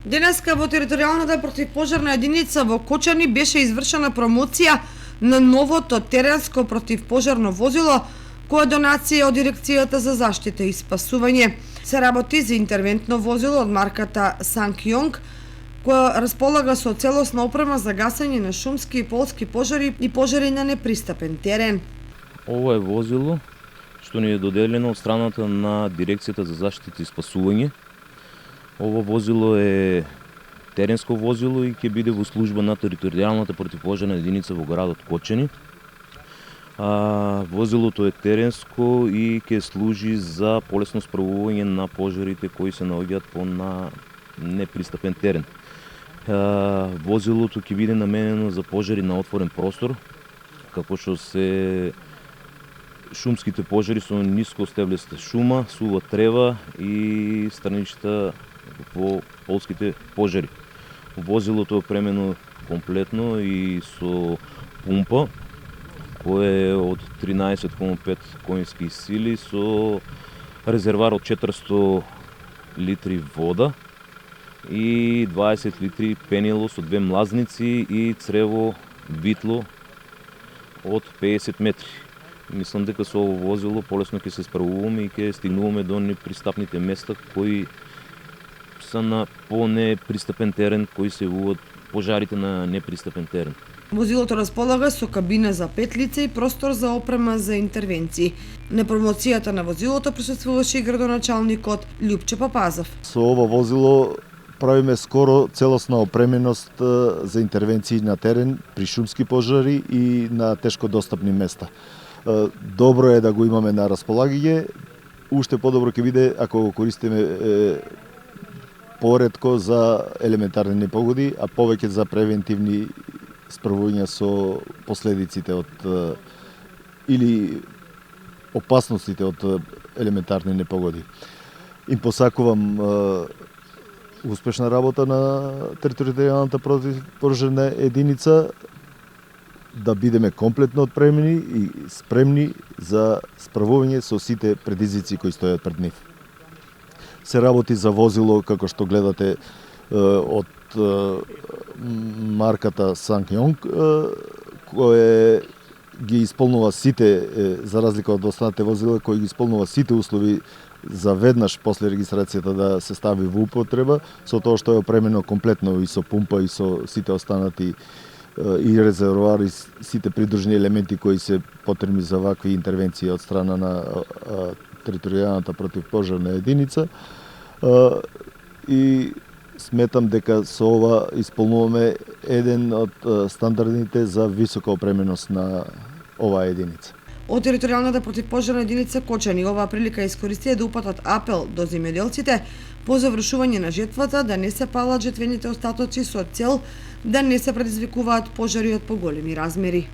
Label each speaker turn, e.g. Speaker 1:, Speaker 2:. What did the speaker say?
Speaker 1: Денеска во територијалната противпожарна единица во Кочани беше извршена промоција на новото теренско противпожарно возило, која донација од Дирекцијата за заштита и спасување. Се работи за интервентно возило од марката Санкјонг, која располага со целосна опрема за гасење на шумски и полски пожари и пожари на непристапен терен.
Speaker 2: Ова е возило што ни е доделено од страната на Дирекцијата за заштита и спасување. Ова возило е теренско возило и ќе биде во служба на територијалната противпожарна единица во градот Кочани. Возилото е теренско и ќе служи за полесно справување на пожарите кои се наоѓаат по на непристапен терен. Возилото ќе биде наменено за пожари на отворен простор, како што се шумските пожари со ниско стеблеста шума, сува трева и страничта во полските пожари. Возилото е опремено комплетно и со пумпа, која е од 13,5 конски сили со резервар од 400 литри вода и 20 литри пенило со две млазници и црево витло од 50 метри. Мислам дека со ово возило полесно ќе се справуваме и ќе стигнуваме до непристапните места кои са на по-непристапен терен, кои се јавуваат пожарите на непристапен терен.
Speaker 1: Возилото располага со кабина за 5 лица и простор за опрема за интервенции. На промоцијата на возилото присуствуваше и градоначалникот Љупче Папазов.
Speaker 3: Со ова возило правиме скоро целосна опременост за интервенции на терен при шумски пожари и на тешко достапни места. Добро е да го имаме на располагање, уште подобро ќе биде ако го користиме поретко за елементарни непогоди, а повеќе за превентивни справувања со последиците од или опасностите од елементарни непогоди. Им посакувам успешна работа на територијалната противпожарна единица, да бидеме комплетно отпремени и спремни за справување со сите предизвици кои стојат пред нив. Се работи за возило, како што гледате, од марката Санкјонг, кое ги исполнува сите, за разлика од останатите возила, кои ги исполнува сите услови за веднаш после регистрацијата да се стави во употреба, со тоа што е опремено комплетно и со пумпа и со сите останати и резервоари, сите придружни елементи кои се потребни за вакви интервенции од страна на територијалната противпожарна единица. И сметам дека со ова исполнуваме еден од стандардите за висока опременост на оваа единица.
Speaker 1: Од територијалната противпожарна единица Кочани оваа прилика искористија да упатат апел до земјоделците по завршување на жетвата, да не се палат жетвените остатоци со цел да не се предизвикуваат пожари од поголеми размери.